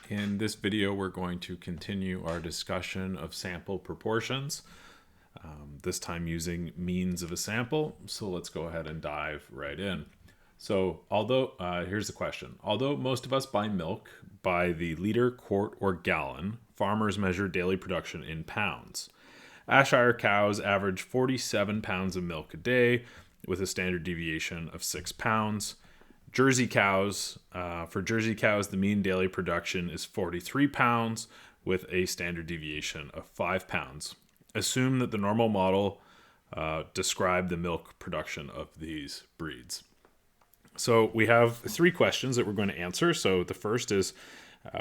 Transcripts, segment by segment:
In this video, we're going to continue our discussion of sample proportions, this time using means of a sample. So let's go ahead and dive right in. So here's the question. Although most of us buy milk by the liter, quart, or gallon, farmers measure daily production in pounds. Ayrshire cows average 47 pounds of milk a day with a standard deviation of 6 pounds. For Jersey cows, the mean daily production is 43 pounds with a standard deviation of 5 pounds. Assume that the normal model described the milk production of these breeds. So we have 3 questions that we're going to answer. So the first is,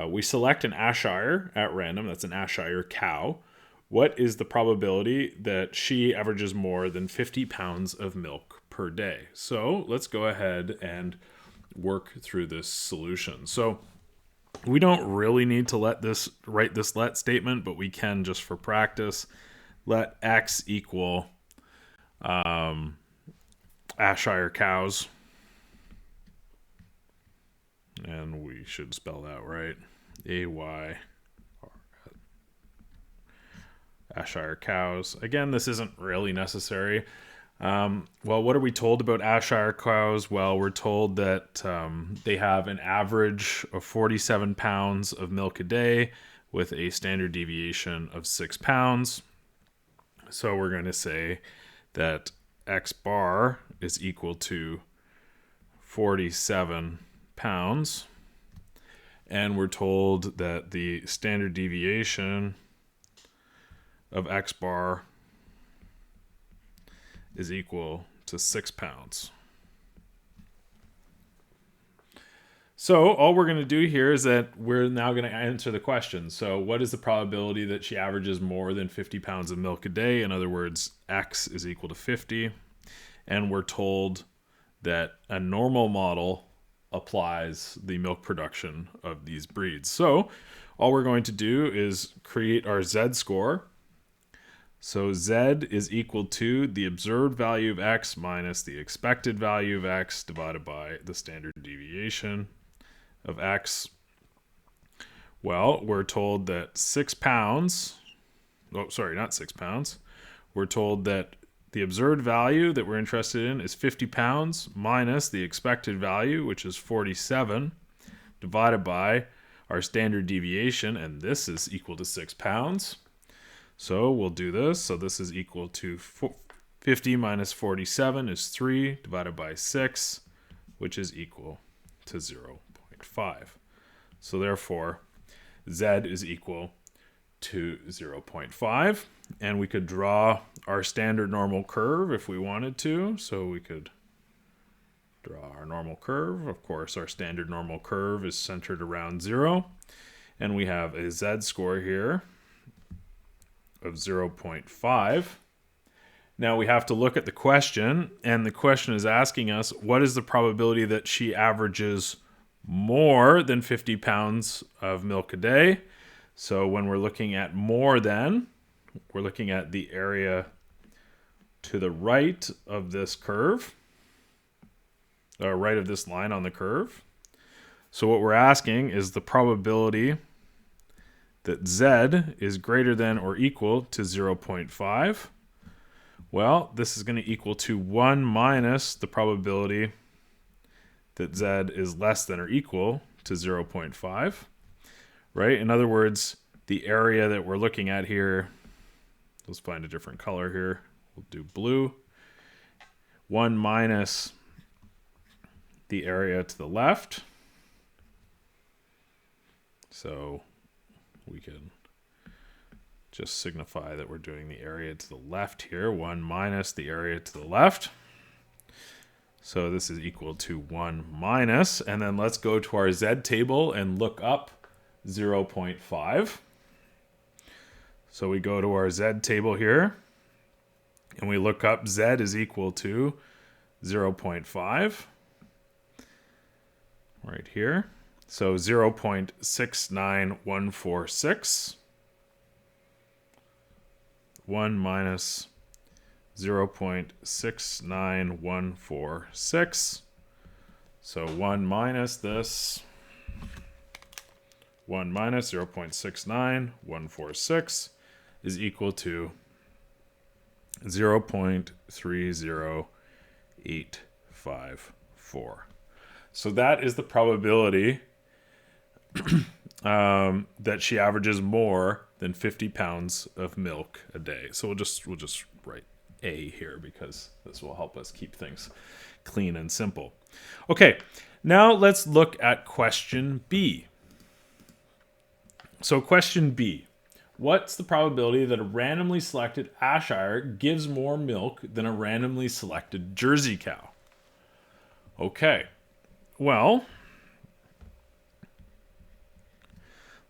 we select an Ayrshire at random, that's an Ayrshire cow. What is the probability that she averages more than 50 pounds of milk per day? So let's go ahead and work through this solution. So we don't really need to write this let statement, but we can, just for practice, let X equal Ayrshire cows. And we should spell that right. AY Ayrshire cows. Again, this isn't really necessary. Well, what are we told about Ayrshire cows? Well, we're told that they have an average of 47 pounds of milk a day with a standard deviation of 6 pounds. So we're going to say that X bar is equal to 47 pounds. And we're told that the standard deviation of X bar is equal to 6 pounds. So all we're going to do here is that we're now going to answer the question. So what is the probability that she averages more than 50 pounds of milk a day? In other words, X is equal to 50. And we're told that a normal model applies the milk production of these breeds. So all we're going to do is create our Z score. So Z is equal to the observed value of X minus the expected value of X divided by the standard deviation of X. Well, we're told that 6 pounds, not 6 pounds. We're told that the observed value that we're interested in is 50 pounds minus the expected value, which is 47, divided by our standard deviation, and this is equal to 6 pounds. So we'll do this. So this is equal to 50 minus 47 is 3 divided by 6, which is equal to 0.5. So therefore, Z is equal to 0.5. And we could draw our standard normal curve if we wanted to. So we could draw our normal curve. Of course, our standard normal curve is centered around 0. And we have a Z score here of 0.5. Now we have to look at the question, and the question is asking us, what is the probability that she averages more than 50 pounds of milk a day? So when we're looking at more than, we're looking at the area to the right of this curve, or right of this line on the curve. So what we're asking is the probability that Z is greater than or equal to 0.5. Well, this is going to equal to 1 minus the probability that Z is less than or equal to 0.5, right? In other words, the area that we're looking at here, let's find a different color here. We'll do blue. 1 minus the area to the left. So we can just signify that we're doing the area to the left here. 1 minus the area to the left. So this is equal to 1 minus. And then let's go to our Z table and look up 0.5. So we go to our Z table here. And we look up Z is equal to 0.5. Right here. So 0.69146. 1 minus 0.69146. So 1 minus this 1 minus 0.69146 is equal to 0.30854. So that is the probability that she averages more than 50 pounds of milk a day. So we'll just write A here because this will help us keep things clean and simple. Okay, now let's look at question B. So question B, what's the probability that a randomly selected Ayrshire gives more milk than a randomly selected Jersey cow? Okay, well,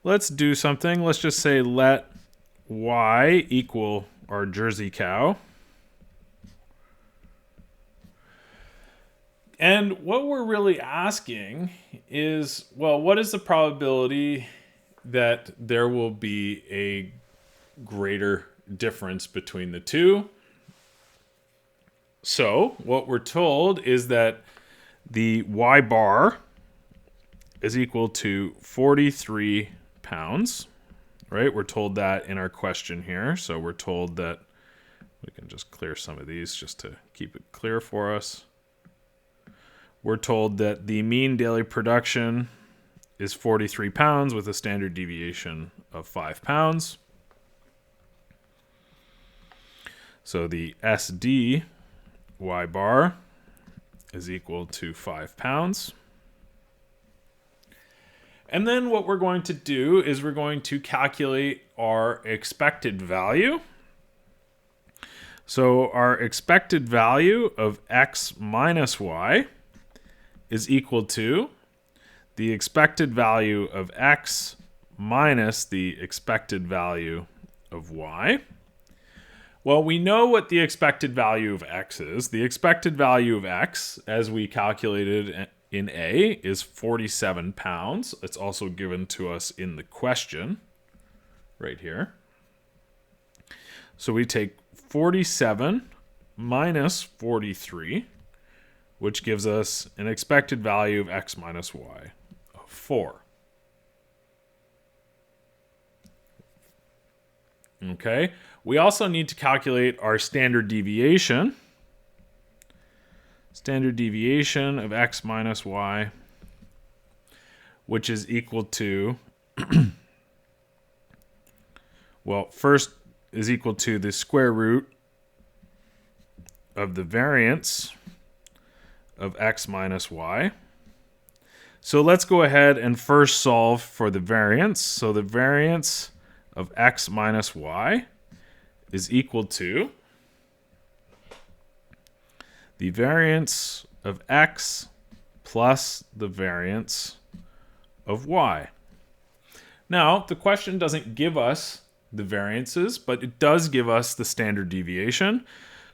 let's do something. Let's just say let Y equal our Jersey cow. And what we're really asking is, well, what is the probability that there will be a greater difference between the two? So what we're told is that the Y bar is equal to 43 pounds, right? We're told that in our question here. So we're told that we can just clear some of these just to keep it clear for us. We're told that the mean daily production is 43 pounds with a standard deviation of 5 pounds. So the SD Y bar is equal to 5 pounds. And then what we're going to do is we're going to calculate our expected value. So our expected value of X minus Y is equal to the expected value of X minus the expected value of Y. Well, we know what the expected value of X is. The expected value of X, as we calculated in A, is 47 pounds. It's also given to us in the question right here. So we take 47 minus 43, which gives us an expected value of X minus Y of 4. Okay, we also need to calculate our standard deviation. Standard deviation of X minus Y, which is equal to, well, first is equal to the square root of the variance of X minus Y. So let's go ahead and first solve for the variance. So the variance of X minus Y is equal to the variance of X plus the variance of Y. Now, the question doesn't give us the variances, but it does give us the standard deviation.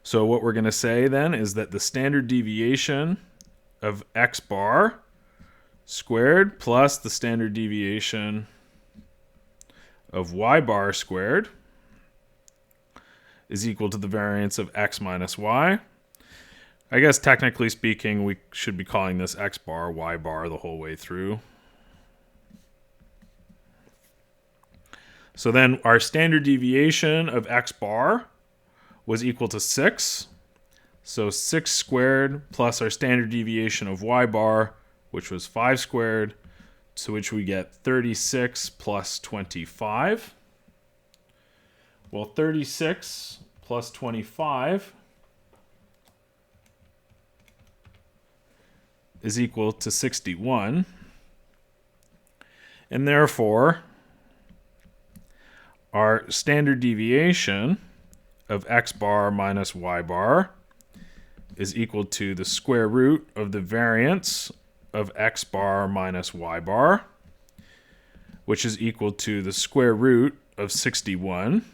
So what we're going to say then is that the standard deviation of X bar squared plus the standard deviation of Y bar squared is equal to the variance of X minus Y. I guess technically speaking, we should be calling this X bar, Y bar the whole way through. So then our standard deviation of X bar was equal to 6. So 6 squared plus our standard deviation of Y bar, which was 5 squared, to which we get 36 plus 25. Well, 36 plus 25 is equal to 61. And therefore, our standard deviation of X bar minus Y bar is equal to the square root of the variance of X bar minus Y bar, which is equal to the square root of 61,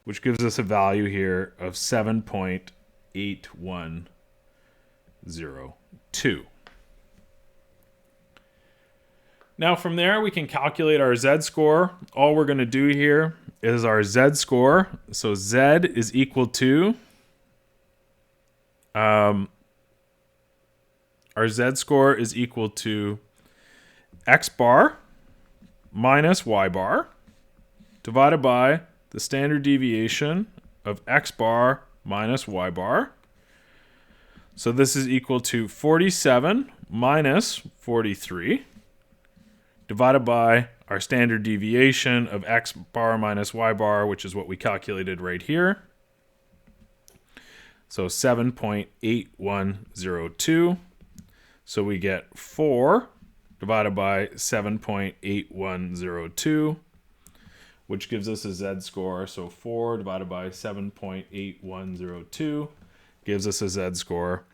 which gives us a value here of 7.8102. Now from there, we can calculate our Z-score. All we're going to do here is our Z-score. So Z is equal to, our Z-score is equal to X bar minus Y bar divided by the standard deviation of X bar minus Y bar. So this is equal to 47 minus 43 divided by our standard deviation of X bar minus Y bar, which is what we calculated right here. So 7.8102. So we get 4 divided by 7.8102, which gives us a Z-score. So 4 divided by 7.8102 gives us a Z-score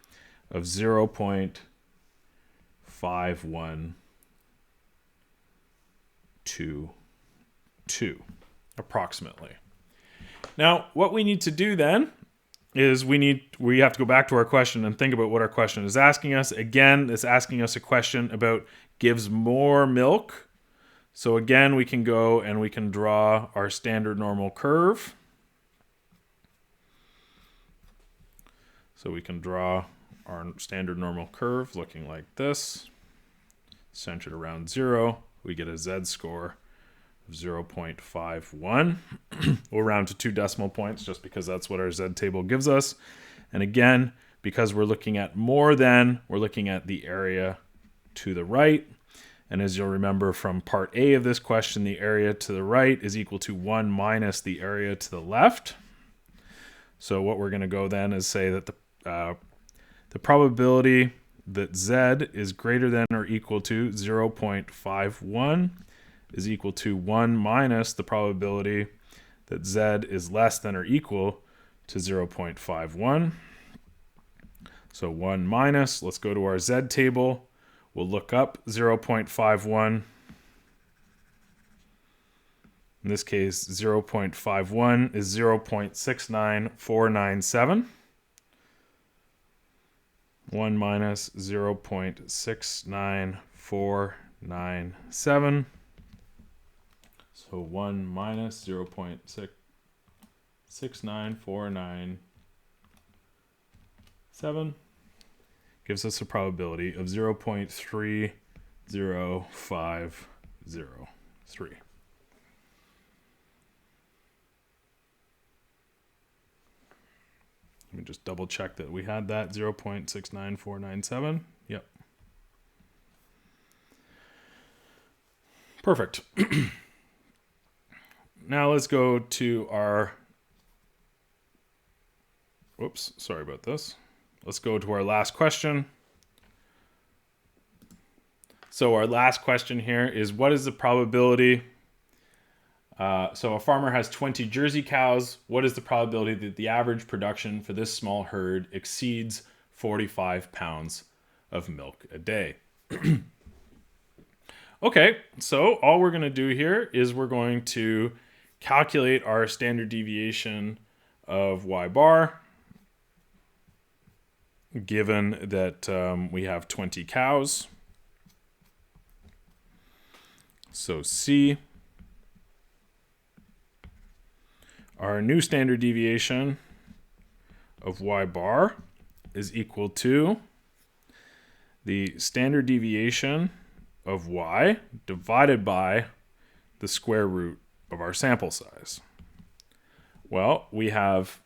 of 0.5122, approximately. Now, what we need to do then is we have to go back to our question and think about what our question is asking us. Again, it's asking us a question about gives more milk. So again, we can go and we can draw our standard normal curve. So we can draw our standard normal curve looking like this, centered around 0. We get a Z-score of 0.51. We'll round to 2 decimal points just because that's what our Z table gives us. And again, because we're looking at more than, we're looking at the area to the right. And as you'll remember from part A of this question, the area to the right is equal to 1 minus the area to the left. So what we're going to go then is say that the probability that Z is greater than or equal to 0.51 is equal to 1 minus the probability that Z is less than or equal to 0.51. So 1 minus, let's go to our Z table. We'll look up 0.51. In this case, 0.51 is 0.69497. 1 minus 0.69497. So 1 minus 0.69497 gives us a probability of 0.30503. Let me just double check that we had that 0.69497. Yep. Perfect. Now let's go to our, whoops, sorry about this. Let's go to our last question. So our last question here is, what is the probability? So a farmer has 20 Jersey cows. What is the probability that the average production for this small herd exceeds 45 pounds of milk a day? Okay, so all we're going to do here is we're going to calculate our standard deviation of Y bar, given that we have 20 cows. So C, our new standard deviation of Y bar is equal to the standard deviation of Y divided by the square root of our sample size. Well, we have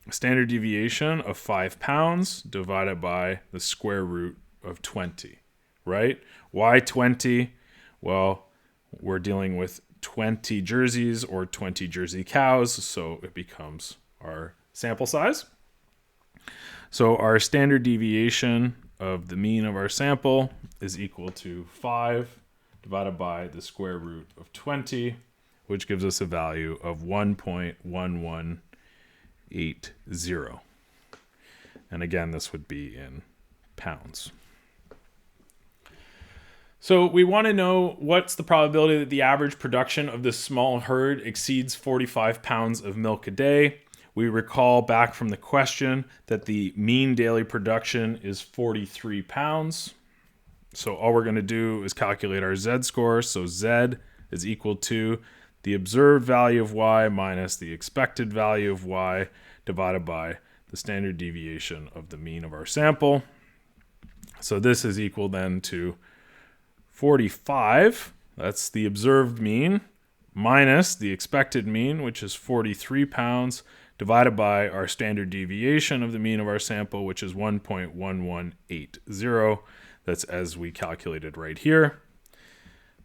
a standard deviation of 5 pounds divided by the square root of 20, right? Why 20? Well, we're dealing with 20 jerseys or 20 Jersey cows, so it becomes our sample size. So our standard deviation of the mean of our sample is equal to 5 divided by the square root of 20, which gives us a value of 1.1180. And again, this would be in pounds. So we want to know what's the probability that the average production of this small herd exceeds 45 pounds of milk a day. We recall back from the question that the mean daily production is 43 pounds. So all we're going to do is calculate our Z-score. So Z is equal to the observed value of Y minus the expected value of Y divided by the standard deviation of the mean of our sample. So this is equal then to 45, that's the observed mean, minus the expected mean, which is 43 pounds, divided by our standard deviation of the mean of our sample, which is 1.1180. That's as we calculated right here.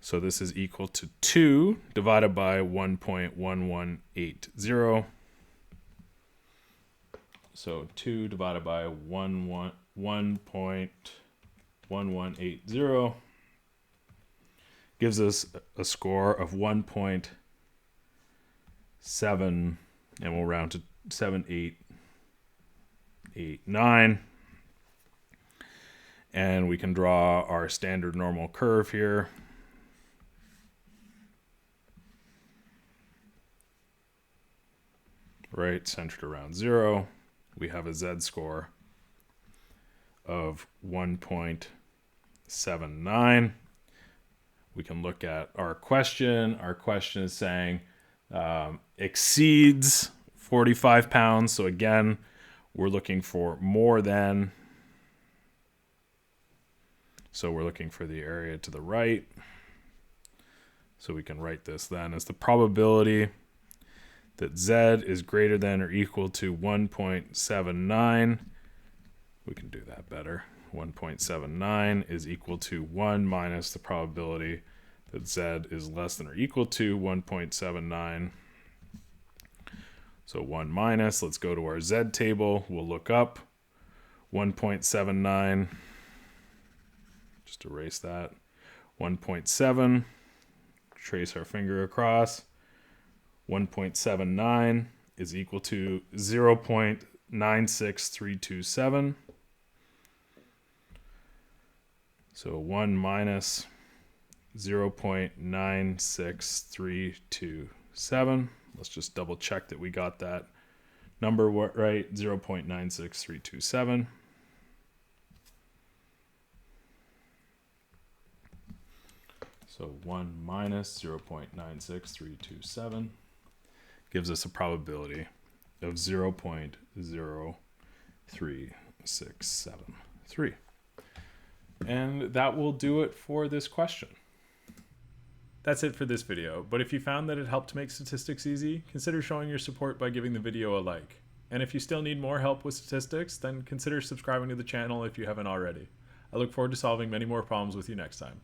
So this is equal to 2 divided by 1.1180. So 2 divided by 1.1180 gives us a score of 1.7, and we'll round to 7889. And we can draw our standard normal curve here. Right, centered around 0. We have a z-score of 1.79. We can look at our question. Our question is saying exceeds 45 pounds. So again, we're looking for more than. So we're looking for the area to the right. So we can write this then as the probability that z is greater than or equal to 1.79. We can do that better. 1.79 is equal to 1 minus the probability that z is less than or equal to 1.79. So 1 minus, let's go to our z table. We'll look up 1.79. Just erase that. 1.7. Trace our finger across. 1.79 is equal to 0.96327. So 1 minus 0.96327. Let's just double check that we got that number right. 0.96327. So 1 minus 0.96327 gives us a probability of 0.03673. And that will do it for this question. That's it for this video, but if you found that it helped to make statistics easy, consider showing your support by giving the video a like. And if you still need more help with statistics, then consider subscribing to the channel if you haven't already. I look forward to solving many more problems with you next time.